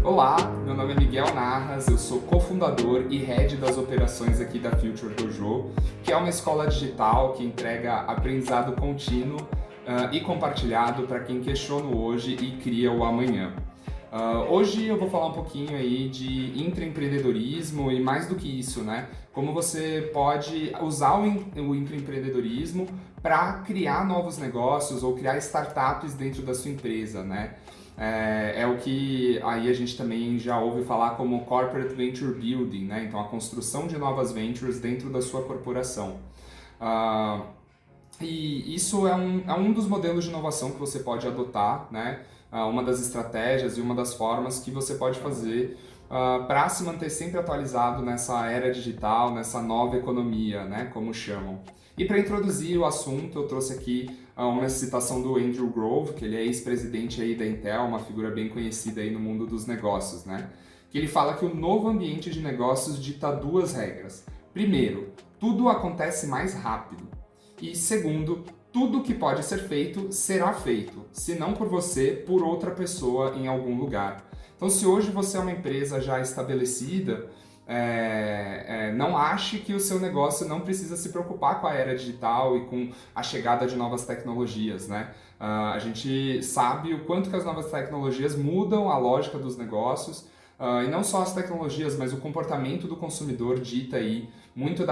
Olá, meu nome é Miguel Narras, eu sou cofundador e head das operações aqui da Future Dojo, que é uma escola digital que entrega aprendizado contínuo e compartilhado para quem questiona o hoje e cria o amanhã. Hoje eu vou falar um pouquinho aí de intraempreendedorismo e mais do que isso, né? Como você pode usar o intraempreendedorismo para criar novos negócios ou criar startups dentro da sua empresa, né? É o que aí a gente também já ouve falar como Corporate Venture Building, né? Então a construção de novas ventures dentro da sua corporação. Uh, e isso é um dos modelos de inovação que você pode adotar, né? Uma das estratégias e uma das formas que você pode fazer para se manter sempre atualizado nessa era digital, nessa nova economia, né? Como chamam. E para introduzir o assunto, eu trouxe aqui uma citação do Andrew Grove, que ele é ex-presidente aí da Intel, uma figura bem conhecida aí no mundo dos negócios, né? Que ele fala que o novo ambiente de negócios dita duas regras. Primeiro, tudo acontece mais rápido. E segundo, tudo que pode ser feito será feito, se não por você, por outra pessoa em algum lugar. Então, se hoje você é uma empresa já estabelecida, não ache que o seu negócio não precisa se preocupar com a era digital e com a chegada de novas tecnologias, né? A gente sabe o quanto que as novas tecnologias mudam a lógica dos negócios, e não só as tecnologias, mas o comportamento do consumidor dita aí muito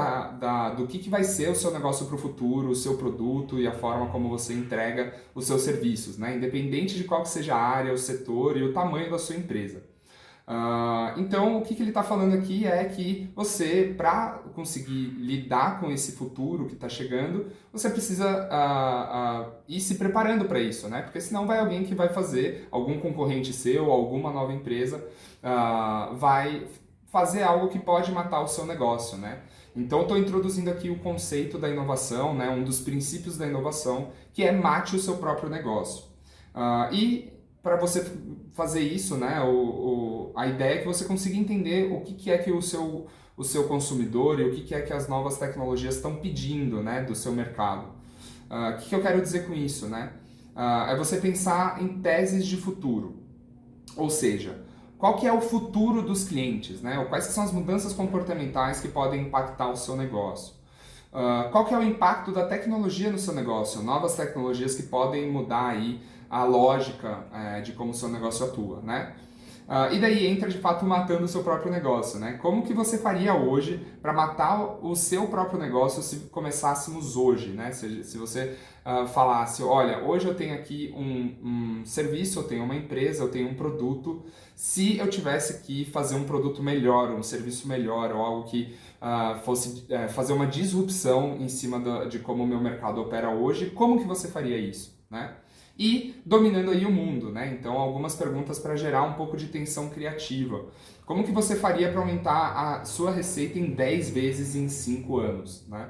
do que vai ser o seu negócio para o futuro, o seu produto e a forma como você entrega os seus serviços, né? Independente de qual que seja a área, o setor e o tamanho da sua empresa. Então, o que ele está falando aqui é que você, para conseguir lidar com esse futuro que está chegando, você precisa ir se preparando para isso, né? Porque senão vai alguém que vai fazer, algum concorrente seu, alguma nova empresa, vai fazer algo que pode matar o seu negócio, né? Então, estou introduzindo aqui o conceito da inovação, né? Um dos princípios da inovação, que é mate o seu próprio negócio. E para você fazer isso, né, a ideia é que você consiga entender o que é que o seu consumidor e o que é que as novas tecnologias estão pedindo, né, do seu mercado. O que eu quero dizer com isso, né? É você pensar em teses de futuro. Ou seja, qual que é o futuro dos clientes, né? Ou quais são as mudanças comportamentais que podem impactar o seu negócio? Qual que é o impacto da tecnologia no seu negócio? Novas tecnologias que podem mudar aí a lógica de como o seu negócio atua, né? E daí entra de fato matando o seu próprio negócio, né? Como que você faria hoje para matar o seu próprio negócio se começássemos hoje, né? Se você falasse, olha, hoje eu tenho aqui um serviço, eu tenho uma empresa, eu tenho um produto, se eu tivesse que fazer um produto melhor, um serviço melhor ou algo que fosse fazer uma disrupção em cima de como o meu mercado opera hoje, como que você faria isso, né? E dominando aí o mundo, né? Então, algumas perguntas para gerar um pouco de tensão criativa. Como que você faria para aumentar a sua receita em 10 vezes em 5 anos, né?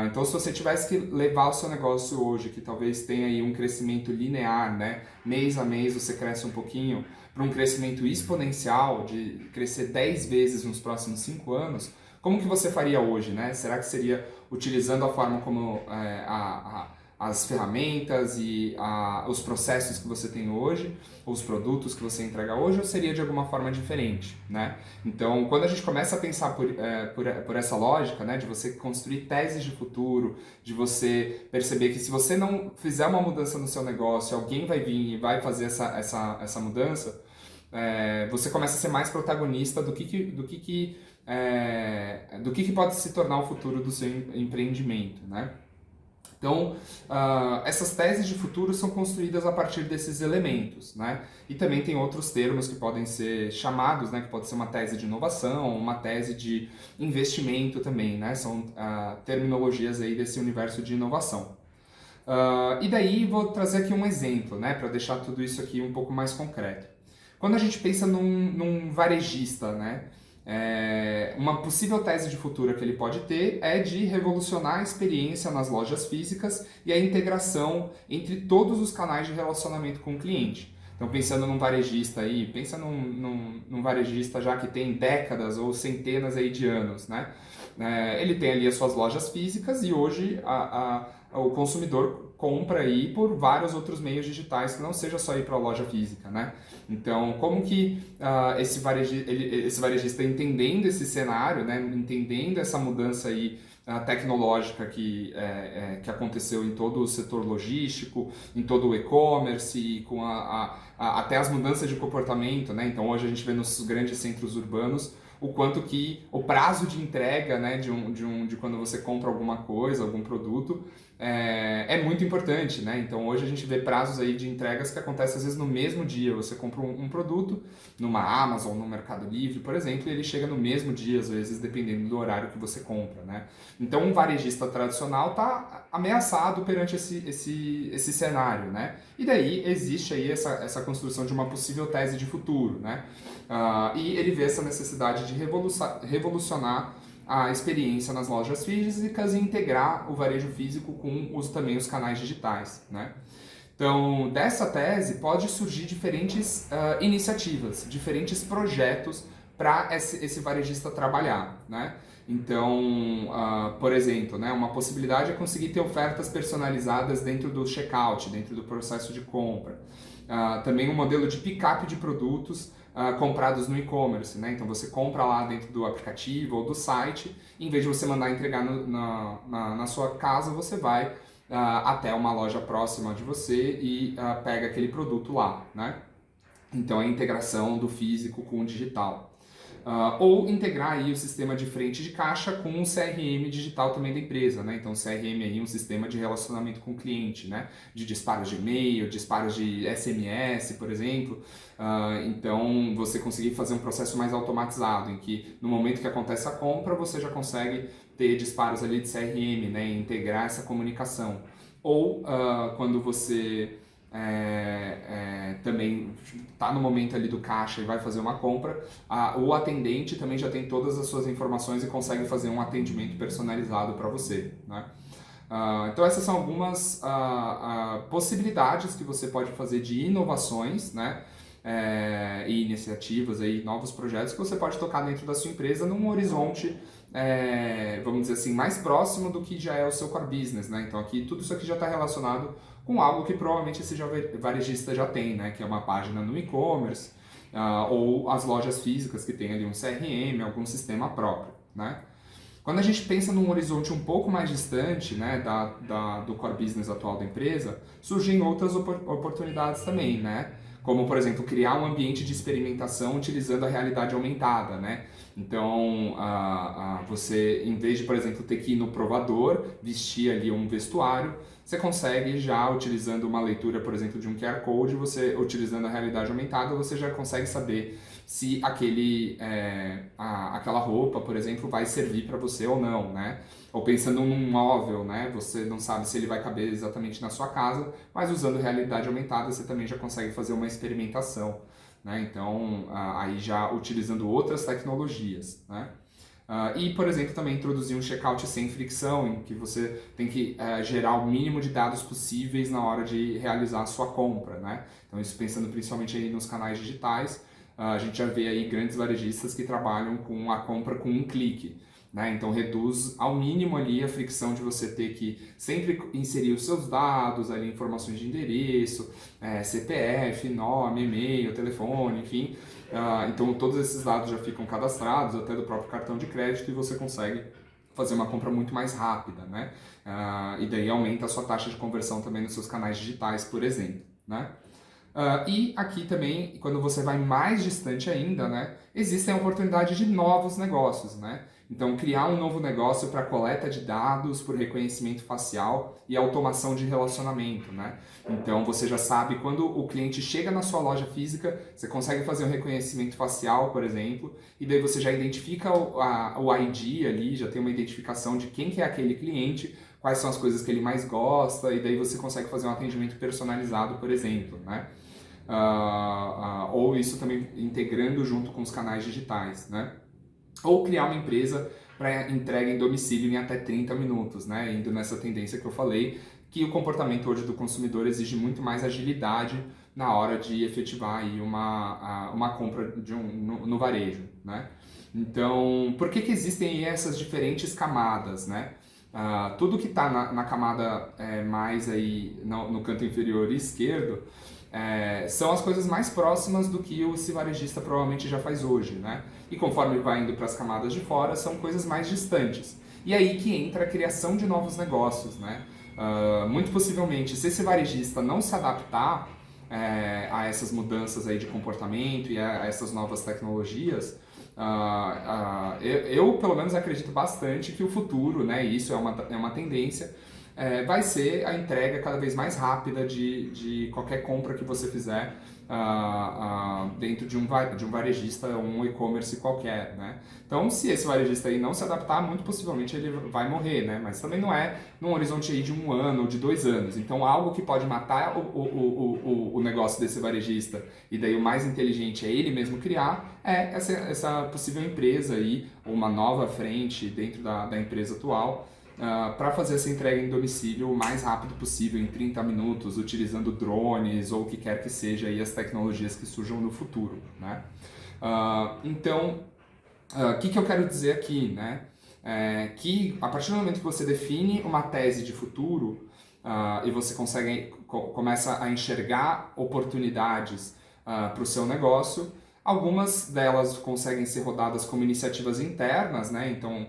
Então, se você tivesse que levar o seu negócio hoje, que talvez tenha aí um crescimento linear, né? Mês a mês você cresce um pouquinho, para um crescimento exponencial, de crescer 10 vezes nos próximos 5 anos, como que você faria hoje, né? Será que seria utilizando a forma como as ferramentas e os processos que você tem hoje, os produtos que você entrega hoje, ou seria de alguma forma diferente, né? Então, quando a gente começa a pensar por essa lógica, né, de você construir teses de futuro, de você perceber que se você não fizer uma mudança no seu negócio, alguém vai vir e vai fazer essa mudança, você começa a ser mais protagonista do que pode se tornar o futuro do seu empreendimento, né? Então, essas teses de futuro são construídas a partir desses elementos, né? E também tem outros termos que podem ser chamados, né? Que pode ser uma tese de inovação, uma tese de investimento também, né? São terminologias aí desse universo de inovação. E daí vou trazer aqui um exemplo, né? Para deixar tudo isso aqui um pouco mais concreto. Quando a gente pensa num varejista, né? Uma possível tese de futuro que ele pode ter é de revolucionar a experiência nas lojas físicas e a integração entre todos os canais de relacionamento com o cliente. Então, pensando num varejista aí, pensa num varejista já que tem décadas ou centenas aí de anos, né? Ele tem ali as suas lojas físicas e hoje o consumidor compra aí por vários outros meios digitais, que não seja só ir para a loja física, né? Então, como que esse varejista entendendo esse cenário, né, entendendo essa mudança aí tecnológica que aconteceu em todo o setor logístico, em todo o e-commerce, e com até as mudanças de comportamento, né? Então, hoje a gente vê nos grandes centros urbanos o quanto que o prazo de entrega, né, de quando você compra alguma coisa, algum produto, é muito importante, né? Então hoje a gente vê prazos aí de entregas que acontecem às vezes no mesmo dia. Você compra um produto numa Amazon, no Mercado Livre, por exemplo, e ele chega no mesmo dia, às vezes, dependendo do horário que você compra, né? Então um varejista tradicional está ameaçado perante esse cenário, né? E daí existe aí essa construção de uma possível tese de futuro, né? E ele vê essa necessidade de revolucionar a experiência nas lojas físicas e integrar o varejo físico com também os canais digitais, né? Então, dessa tese pode surgir diferentes iniciativas, diferentes projetos para esse varejista trabalhar, né? Então, por exemplo, né, uma possibilidade é conseguir ter ofertas personalizadas dentro do checkout, dentro do processo de compra. Também um modelo de pick-up de produtos comprados no e-commerce, né? Então você compra lá dentro do aplicativo ou do site, em vez de você mandar entregar na sua casa, você vai até uma loja próxima de você e pega aquele produto lá, né? Então é a integração do físico com o digital. Ou integrar aí o sistema de frente de caixa com o CRM digital também da empresa, né? Então o CRM aí é um sistema de relacionamento com o cliente, né? De disparos de e-mail, disparos de SMS, por exemplo. Então você conseguir fazer um processo mais automatizado, em que no momento que acontece a compra, você já consegue ter disparos ali de CRM, né? E integrar essa comunicação. Ou quando você também está no momento ali do caixa e vai fazer uma compra, o atendente também já tem todas as suas informações e consegue fazer um atendimento personalizado para você, né? Então essas são algumas possibilidades que você pode fazer de inovações, né? E iniciativas, aí, novos projetos que você pode tocar dentro da sua empresa num horizonte, vamos dizer assim, mais próximo do que já é o seu core business, né? Então aqui tudo isso aqui já está relacionado com algo que provavelmente esse varejista já tem, né? Que é uma página no e-commerce, ou as lojas físicas que tem ali um CRM, algum sistema próprio, né? Quando a gente pensa num horizonte um pouco mais distante, né, do core business atual da empresa, surgem outras oportunidades também, né? Como, por exemplo, criar um ambiente de experimentação utilizando a realidade aumentada, né? Então, você, em vez de, por exemplo, ter que ir no provador, vestir ali um vestuário, você consegue já, utilizando uma leitura, por exemplo, de um QR Code, você, utilizando a realidade aumentada, você já consegue saber se aquela roupa, por exemplo, vai servir para você ou não, né? Ou pensando num móvel, né? Você não sabe se ele vai caber exatamente na sua casa, mas usando realidade aumentada você também já consegue fazer uma experimentação, né? Então, aí já utilizando outras tecnologias, né? E, por exemplo, também introduzir um checkout sem fricção, em que você tem que gerar o mínimo de dados possíveis na hora de realizar a sua compra, né? Então, isso pensando principalmente aí nos canais digitais, a gente já vê aí grandes varejistas que trabalham com a compra com um clique, né? Então reduz ao mínimo ali a fricção de você ter que sempre inserir os seus dados, ali, informações de endereço, CPF, nome, e-mail, telefone, enfim. Então todos esses dados já ficam cadastrados, até do próprio cartão de crédito, e você consegue fazer uma compra muito mais rápida, né? E daí aumenta a sua taxa de conversão também nos seus canais digitais, por exemplo, né? E aqui também, quando você vai mais distante ainda, né, existem a oportunidade de novos negócios, né? Então, criar um novo negócio para coleta de dados por reconhecimento facial e automação de relacionamento, né? Então, você já sabe, quando o cliente chega na sua loja física, você consegue fazer um reconhecimento facial, por exemplo, e daí você já identifica o ID ali, já tem uma identificação de quem que é aquele cliente, quais são as coisas que ele mais gosta, e daí você consegue fazer um atendimento personalizado, por exemplo, né? Ou isso também integrando junto com os canais digitais, né? Ou criar uma empresa para entrega em domicílio em até 30 minutos, né? Indo nessa tendência que eu falei, que o comportamento hoje do consumidor exige muito mais agilidade na hora de efetivar aí uma compra no varejo, né? Então, por que existem essas diferentes camadas, né? Tudo que está na camada mais aí no canto inferior esquerdo são as coisas mais próximas do que esse varejista provavelmente já faz hoje, né? E conforme vai indo para as camadas de fora, são coisas mais distantes. E aí que entra a criação de novos negócios, né? Muito possivelmente, se esse varejista não se adaptar a essas mudanças aí de comportamento e a essas novas tecnologias, eu pelo menos acredito bastante que o futuro, né, e isso é uma tendência, vai ser a entrega cada vez mais rápida de qualquer compra que você fizer dentro de um varejista ou um e-commerce qualquer, né? Então, se esse varejista aí não se adaptar, muito possivelmente ele vai morrer, né? Mas também não é num horizonte aí de 1 ano ou de 2 anos. Então, algo que pode matar o negócio desse varejista e daí o mais inteligente é ele mesmo criar, é essa possível empresa aí, ou uma nova frente dentro da empresa atual, para fazer essa entrega em domicílio o mais rápido possível, em 30 minutos, utilizando drones ou o que quer que seja aí as tecnologias que surjam no futuro, né? Então, o que eu quero dizer aqui, né? Que a partir do momento que você define uma tese de futuro e você começa a enxergar oportunidades para o seu negócio, algumas delas conseguem ser rodadas como iniciativas internas, né? Então,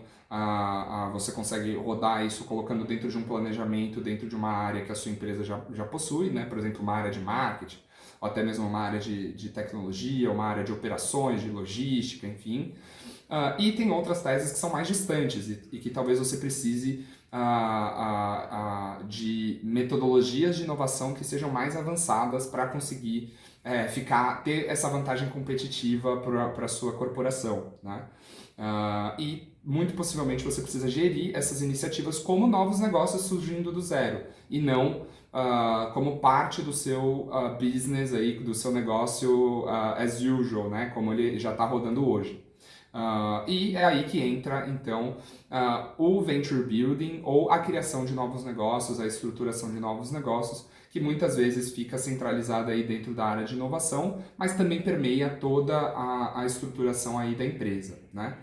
você consegue rodar isso colocando dentro de um planejamento, dentro de uma área que a sua empresa já possui, né? Por exemplo, uma área de marketing, ou até mesmo uma área de tecnologia, uma área de operações, de logística, enfim. E tem outras teses que são mais distantes e que talvez você precise de metodologias de inovação que sejam mais avançadas para conseguir ter essa vantagem competitiva para a sua corporação, né? E muito possivelmente você precisa gerir essas iniciativas como novos negócios surgindo do zero e não como parte do seu business aí, do seu negócio as usual, né? Como ele já está rodando hoje. E é aí que entra, então, o venture building ou a criação de novos negócios, a estruturação de novos negócios, que muitas vezes fica centralizada aí dentro da área de inovação, mas também permeia toda a estruturação aí da empresa, né?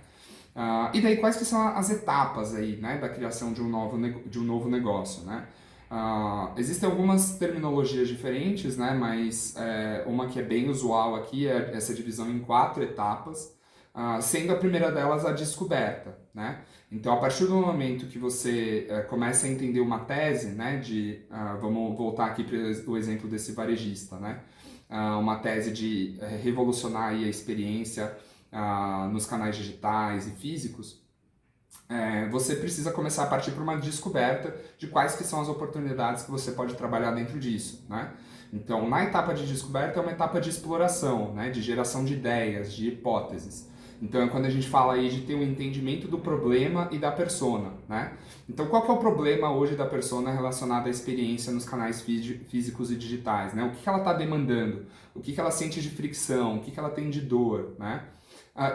E daí quais que são as etapas aí, né, da criação de um novo negócio, né? Existem algumas terminologias diferentes, né, mas uma que é bem usual aqui é essa divisão em 4 etapas, sendo a primeira delas a descoberta, né? Então, a partir do momento que você começa a entender uma tese, né, vamos voltar aqui para o exemplo desse varejista, né? Uma tese de revolucionar aí a experiência nos canais digitais e físicos, você precisa começar a partir para uma descoberta de quais que são as oportunidades que você pode trabalhar dentro disso, né? Então, na etapa de descoberta é uma etapa de exploração, né, de geração de ideias, de hipóteses. Então, é quando a gente fala aí de ter um entendimento do problema e da persona, né? Então, qual que é o problema hoje da persona relacionado à experiência nos canais físicos e digitais, né? O que ela está demandando? O que ela sente de fricção? O que ela tem de dor, né?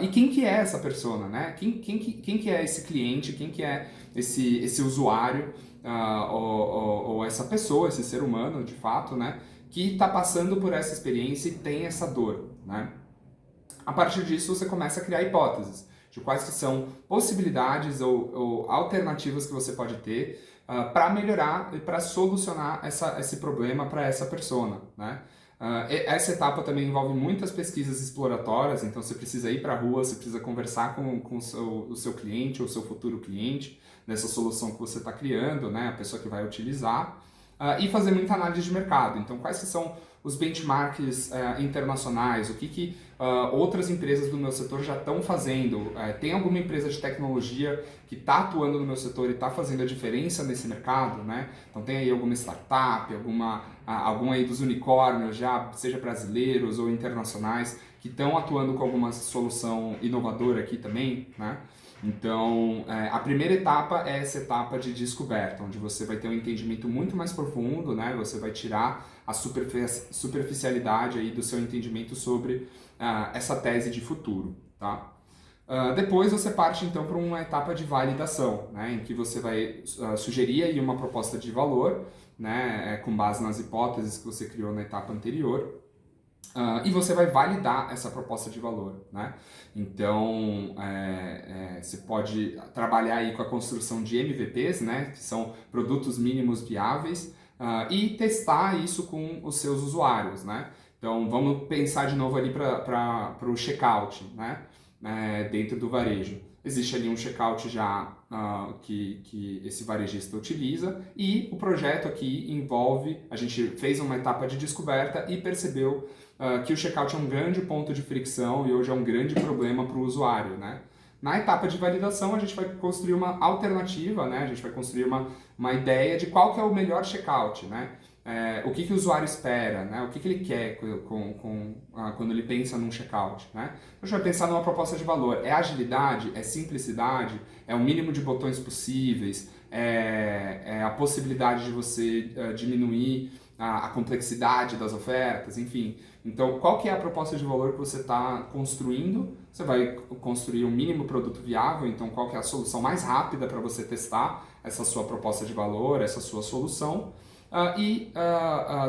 E quem que é essa persona, né? Quem que é esse cliente? Quem que é esse usuário ou essa pessoa, esse ser humano, de fato, né? Que está passando por essa experiência e tem essa dor, né? A partir disso, você começa a criar hipóteses de quais que são possibilidades ou alternativas que você pode ter para melhorar e para solucionar esse problema para essa persona, né? Essa etapa também envolve muitas pesquisas exploratórias, então você precisa ir para a rua, você precisa conversar com o seu cliente ou o seu futuro cliente nessa solução que você está criando, né? A pessoa que vai utilizar, e fazer muita análise de mercado. Então, quais que são os benchmarks internacionais, o que outras empresas do meu setor já estão fazendo, tem alguma empresa de tecnologia que está atuando no meu setor e está fazendo a diferença nesse mercado, né? Então tem aí alguma startup, algum aí dos unicórnios, já seja brasileiros ou internacionais, que estão atuando com alguma solução inovadora aqui também, né? Então, a primeira etapa é essa etapa de descoberta, onde você vai ter um entendimento muito mais profundo, né? Você vai tirar a superficialidade aí do seu entendimento sobre essa tese de futuro, tá? Depois você parte então para uma etapa de validação, né? Em que você vai sugerir aí uma proposta de valor, né? Com base nas hipóteses que você criou na etapa anterior. E você vai validar essa proposta de valor, né? Então, você pode trabalhar aí com a construção de MVPs, né? Que são produtos mínimos viáveis, e testar isso com os seus usuários, né? Então, vamos pensar de novo ali para o checkout, né? Dentro do varejo. Existe ali um checkout já que esse varejista utiliza, e o projeto aqui envolve, a gente fez uma etapa de descoberta e percebeu que o checkout é um grande ponto de fricção e hoje é um grande problema para o usuário, né? Na etapa de validação, a gente vai construir uma alternativa, né? A gente vai construir uma ideia de qual que é o melhor checkout, né? O que o usuário espera, né? O que ele quer quando ele pensa num checkout, né? A gente vai pensar numa proposta de valor. É agilidade? É simplicidade? É o mínimo de botões possíveis? É a possibilidade de você diminuir a complexidade das ofertas? Enfim. Então, qual que é a proposta de valor que você está construindo? Você vai construir um mínimo produto viável, então qual que é a solução mais rápida para você testar essa sua proposta de valor, essa sua solução?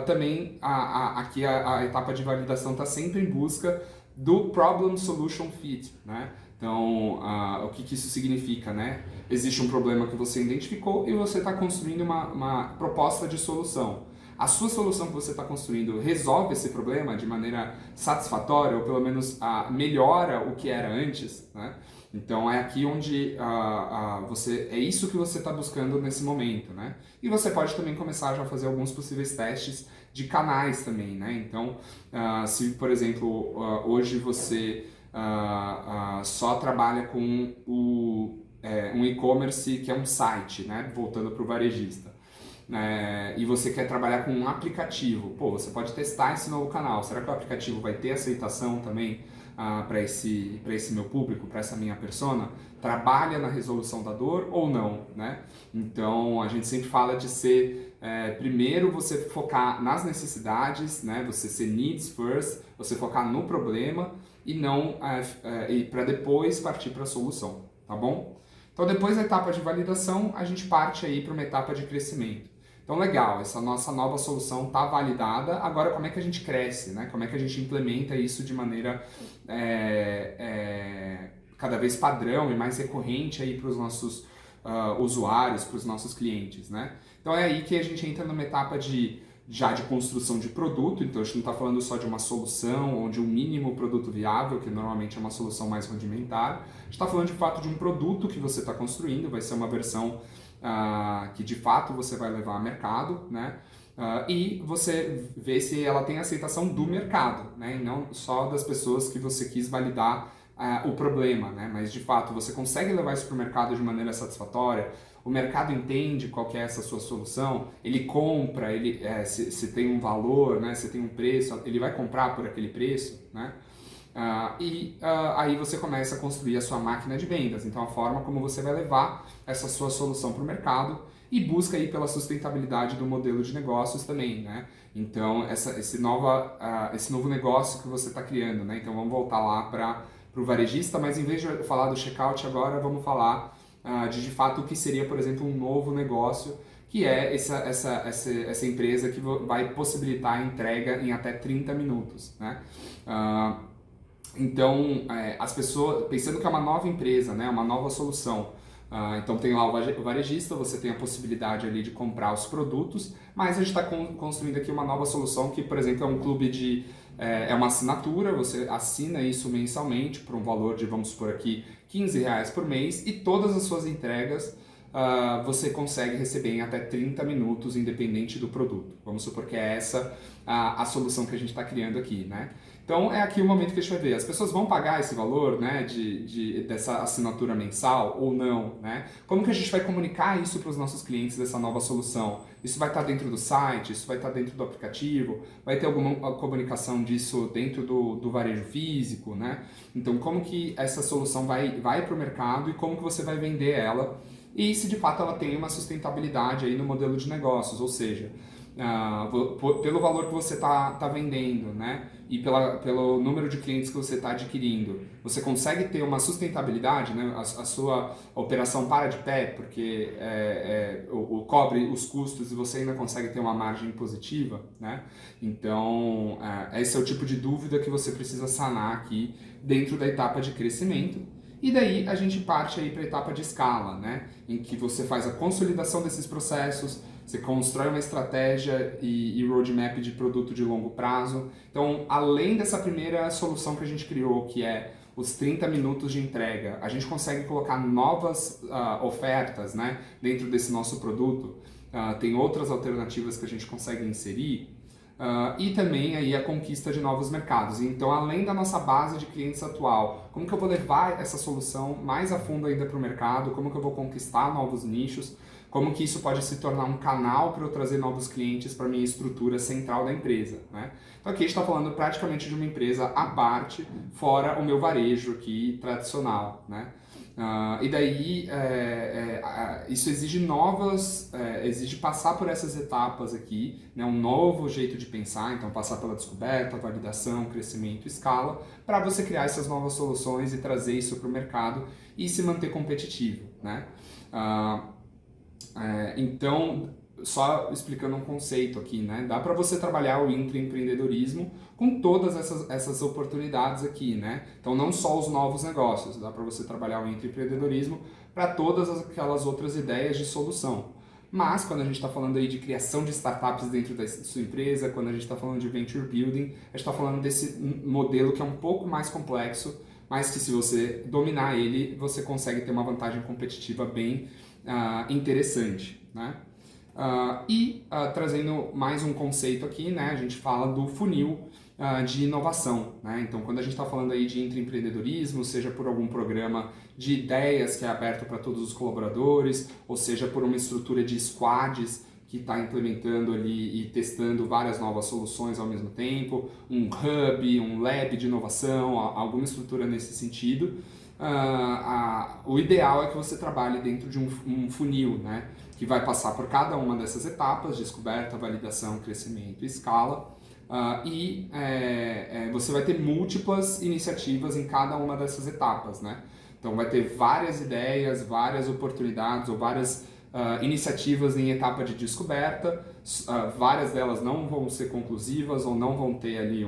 Também aqui a etapa de validação está sempre em busca do Problem Solution Fit, né? Então, o que isso significa, né? Existe um problema que você identificou e você está construindo uma proposta de solução. A sua solução que você está construindo resolve esse problema de maneira satisfatória, ou pelo menos melhora o que era antes, né? Então é aqui onde é isso que você está buscando nesse momento, né? E você pode também começar já a fazer alguns possíveis testes de canais também, né? Então, se por exemplo hoje você só trabalha com um e-commerce que é um site, né? Voltando para o varejista. E você quer trabalhar com um aplicativo, você pode testar esse novo canal. Será que o aplicativo vai ter aceitação também para esse meu público, para essa minha persona? Trabalha na resolução da dor ou não, né? Então a gente sempre fala de ser primeiro você focar nas necessidades, né? Você ser needs first, você focar no problema e não para depois partir para a solução, tá bom? Então depois da etapa de validação a gente parte aí para uma etapa de crescimento. Então legal, essa nossa nova solução está validada, agora como é que a gente cresce, né? Como é que a gente implementa isso de maneira cada vez padrão e mais recorrente aí para os nossos usuários, para os nossos clientes, né? Então é aí que a gente entra numa etapa já de construção de produto, então a gente não está falando só de uma solução ou de um mínimo produto viável, que normalmente é uma solução mais rudimentar, a gente está falando de fato de um produto que você está construindo, vai ser uma versão que de fato você vai levar ao mercado, né? E você vê se ela tem aceitação do mercado, né? E não só das pessoas que você quis validar o problema, né? Mas de fato você consegue levar isso para o mercado de maneira satisfatória, o mercado entende qual que é essa sua solução, ele compra, se tem um valor, né? Se tem um preço, ele vai comprar por aquele preço, né? Aí você começa a construir a sua máquina de vendas, então a forma como você vai levar essa sua solução para o mercado e busca aí pela sustentabilidade do modelo de negócios também, né? Então esse novo negócio que você está criando, né? Então vamos voltar lá para o varejista, mas em vez de falar do checkout agora, vamos falar de fato o que seria, por exemplo, um novo negócio, que é essa empresa que vai possibilitar a entrega em até 30 minutos, né? Então, as pessoas, pensando que é uma nova empresa, né, uma nova solução, então tem lá o varejista, você tem a possibilidade ali de comprar os produtos, mas a gente está construindo aqui uma nova solução que, por exemplo, é um clube é uma assinatura, você assina isso mensalmente por um valor de, vamos supor aqui, R$15 por mês, e todas as suas entregas você consegue receber em até 30 minutos, independente do produto. Vamos supor que é essa a solução que a gente está criando aqui, né? Então é aqui o momento que a gente vai ver, as pessoas vão pagar esse valor, né, dessa assinatura mensal ou não, né? Como que a gente vai comunicar isso para os nossos clientes dessa nova solução? Isso vai estar dentro do site, isso vai estar dentro do aplicativo, vai ter alguma comunicação disso dentro do varejo físico, né? Então como que essa solução vai para o mercado e como que você vai vender ela e se de fato ela tem uma sustentabilidade aí no modelo de negócios, ou seja, pelo valor que você tá vendendo, né? E pelo número de clientes que você está adquirindo, você consegue ter uma sustentabilidade, né? A sua operação para de pé, porque cobre os custos e você ainda consegue ter uma margem positiva, né? Então, esse é o tipo de dúvida que você precisa sanar aqui dentro da etapa de crescimento. E daí a gente parte aí para a etapa de escala, né? Em que você faz a consolidação desses processos, você constrói uma estratégia e roadmap de produto de longo prazo. Então, além dessa primeira solução que a gente criou, que é os 30 minutos de entrega, a gente consegue colocar novas ofertas, né, dentro desse nosso produto. Tem outras alternativas que a gente consegue inserir. E também aí a conquista de novos mercados. Então, além da nossa base de clientes atual, como que eu vou levar essa solução mais a fundo ainda para o mercado? Como que eu vou conquistar novos nichos? Como que isso pode se tornar um canal para eu trazer novos clientes para a minha estrutura central da empresa, né? Então aqui a gente está falando praticamente de uma empresa à parte, fora o meu varejo aqui tradicional, né? E daí isso exige exige passar por essas etapas aqui, né? Um novo jeito de pensar, então passar pela descoberta, validação, crescimento, escala, para você criar essas novas soluções e trazer isso para o mercado e se manter competitivo, né? Então, só explicando um conceito aqui, né? Dá para você trabalhar o intraempreendedorismo com todas essas oportunidades aqui, né? Então, não só os novos negócios, dá para você trabalhar o intraempreendedorismo para todas aquelas outras ideias de solução. Mas, quando a gente está falando aí de criação de startups dentro da sua empresa, quando a gente está falando de venture building, a gente está falando desse modelo que é um pouco mais complexo, mas que se você dominar ele, você consegue ter uma vantagem competitiva bem interessante, né? Trazendo mais um conceito aqui, né? A gente fala do funil de inovação, né? Então, quando a gente está falando aí de intraempreendedorismo, seja por algum programa de ideias que é aberto para todos os colaboradores, ou seja por uma estrutura de squads que está implementando ali e testando várias novas soluções ao mesmo tempo, um hub, um lab de inovação, alguma estrutura nesse sentido. O ideal é que você trabalhe dentro de um funil, né, que vai passar por cada uma dessas etapas, descoberta, validação, crescimento e escala, você vai ter múltiplas iniciativas em cada uma dessas etapas, né? Então vai ter várias ideias, várias oportunidades ou várias iniciativas em etapa de descoberta, várias delas não vão ser conclusivas ou não vão ter ali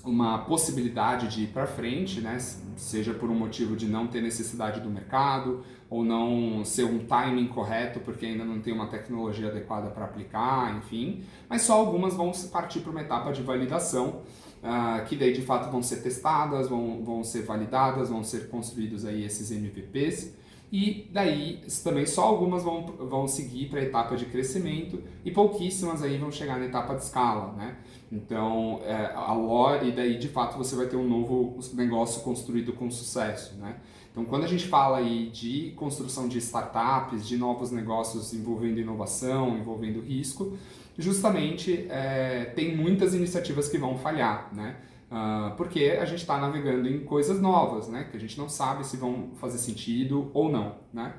uma possibilidade de ir para frente, né? Seja por um motivo de não ter necessidade do mercado ou não ser um timing correto porque ainda não tem uma tecnologia adequada para aplicar, enfim. Mas só algumas vão partir para uma etapa de validação, que daí de fato vão ser testadas, vão ser validadas, vão ser construídos aí esses MVPs. E daí também só algumas vão seguir para a etapa de crescimento e pouquíssimas aí vão chegar na etapa de escala, né? Então, e daí de fato você vai ter um novo negócio construído com sucesso, né? Então, quando a gente fala aí de construção de startups, de novos negócios envolvendo inovação, envolvendo risco, justamente tem muitas iniciativas que vão falhar, né? Porque a gente está navegando em coisas novas, né? Que a gente não sabe se vão fazer sentido ou não, né?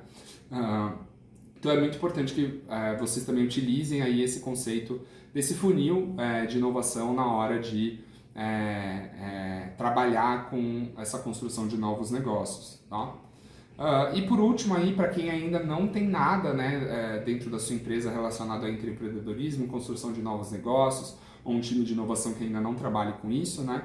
Então é muito importante que vocês também utilizem aí esse conceito desse funil de inovação na hora de trabalhar com essa construção de novos negócios, tá? E por último aí, para quem ainda não tem nada, né, dentro da sua empresa relacionado a empreendedorismo, construção de novos negócios, ou um time de inovação que ainda não trabalhe com isso, né?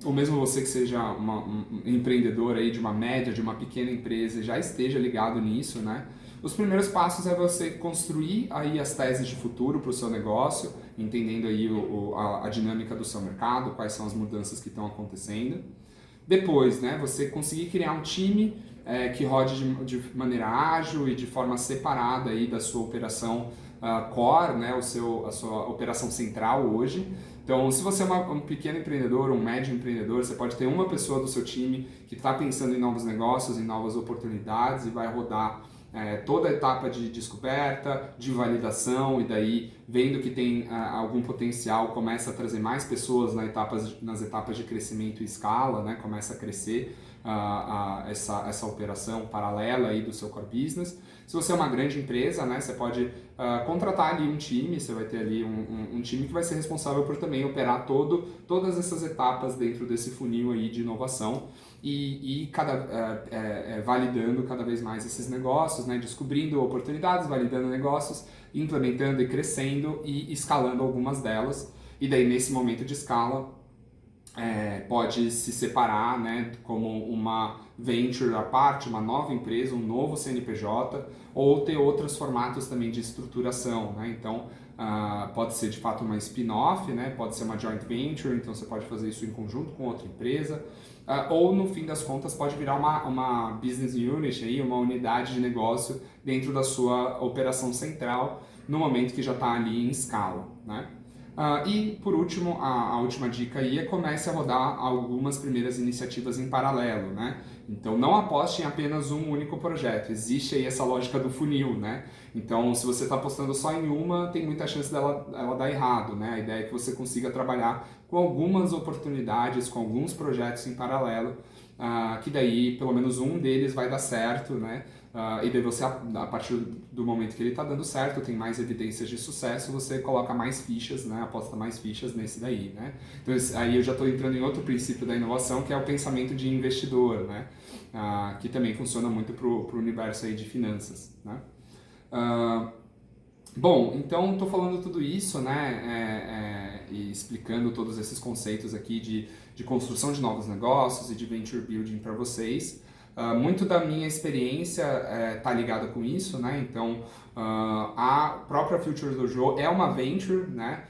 Ou mesmo você que seja um empreendedor aí de uma média, de uma pequena empresa, já esteja ligado nisso, né? Os primeiros passos é você construir aí as teses de futuro para o seu negócio, entendendo aí a dinâmica do seu mercado, quais são as mudanças que estão acontecendo. Depois, né, você conseguir criar um time que rode de maneira ágil e de forma separada aí da sua operação core, né, a sua operação central hoje. Então, se você é um pequeno empreendedor, um médio empreendedor, você pode ter uma pessoa do seu time que está pensando em novos negócios, em novas oportunidades e vai rodar toda a etapa de descoberta, de validação, e daí, vendo que tem algum potencial, começa a trazer mais pessoas nas etapas de crescimento e escala, né? Começa a crescer essa operação paralela aí do seu core business. Se você é uma grande empresa, né, você pode contratar ali um time, você vai ter ali um time que vai ser responsável por também operar todas essas etapas dentro desse funil aí de inovação e validando cada vez mais esses negócios, né, descobrindo oportunidades, validando negócios, implementando e crescendo e escalando algumas delas. E daí, nesse momento de escala, pode se separar, né, como uma venture à parte, uma nova empresa, um novo CNPJ, ou ter outros formatos também de estruturação, né? Então, pode ser de fato uma spin-off, né? Pode ser uma joint venture, então você pode fazer isso em conjunto com outra empresa, ou no fim das contas pode virar uma business unit, aí, uma unidade de negócio dentro da sua operação central, no momento que já está ali em escala, né? E por último, a última dica aí é comece a rodar algumas primeiras iniciativas em paralelo, né? Então não aposte em apenas um único projeto, existe aí essa lógica do funil, né? Então se você está apostando só em uma, tem muita chance dela dar errado, né? A ideia é que você consiga trabalhar com algumas oportunidades, com alguns projetos em paralelo, que daí pelo menos um deles vai dar certo, né? E daí você, a partir do momento que ele está dando certo, tem mais evidências de sucesso, você coloca mais fichas, né? Aposta mais fichas nesse daí, né? Então aí eu já estou entrando em outro princípio da inovação, que é o pensamento de investidor, né? Que também funciona muito para o universo aí de finanças, né? Bom, então estou falando tudo isso, né, e explicando todos esses conceitos aqui de construção de novos negócios e de venture building para vocês. Muito da minha experiência está ligada com isso, né? Então a própria Future Dojo é uma venture, né?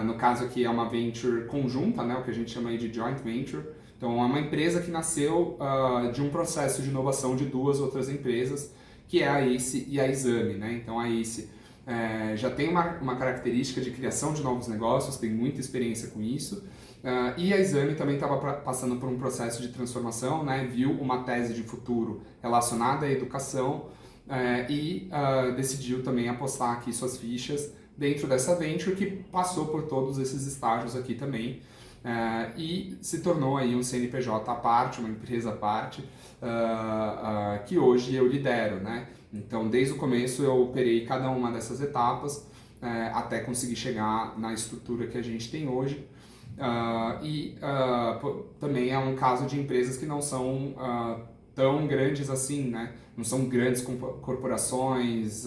No caso aqui é uma venture conjunta, né? O que a gente chama aí de joint venture. Então é uma empresa que nasceu de um processo de inovação de duas outras empresas, que é a ACE e a Exame, né? Então a ACE já tem uma característica de criação de novos negócios, tem muita experiência com isso. E a Exame também estava passando por um processo de transformação, né? Viu uma tese de futuro relacionada à educação e decidiu também apostar aqui suas fichas dentro dessa venture, que passou por todos esses estágios aqui também e se tornou aí um CNPJ à parte, uma empresa à parte, que hoje eu lidero, né? Então, desde o começo eu operei cada uma dessas etapas até conseguir chegar na estrutura que a gente tem hoje. Também é um caso de empresas que não são tão grandes assim, né? Não são grandes corporações,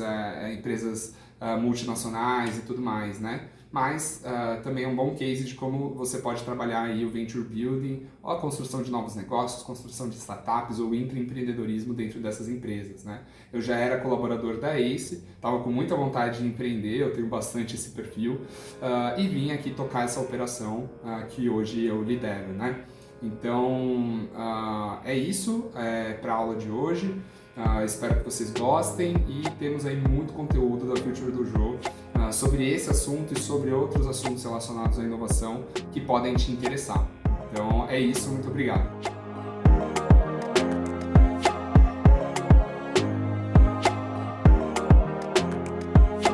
empresas multinacionais e tudo mais, né? Mas também é um bom case de como você pode trabalhar aí o venture building, ou a construção de novos negócios, construção de startups ou intraempreendedorismo dentro dessas empresas, né? Eu já era colaborador da ACE, estava com muita vontade de empreender, eu tenho bastante esse perfil, e vim aqui tocar essa operação que hoje eu lidero, né? Então, é isso para a aula de hoje. Espero que vocês gostem e temos aí muito conteúdo da Future Dojo sobre esse assunto e sobre outros assuntos relacionados à inovação que podem te interessar. Então é isso, muito obrigado.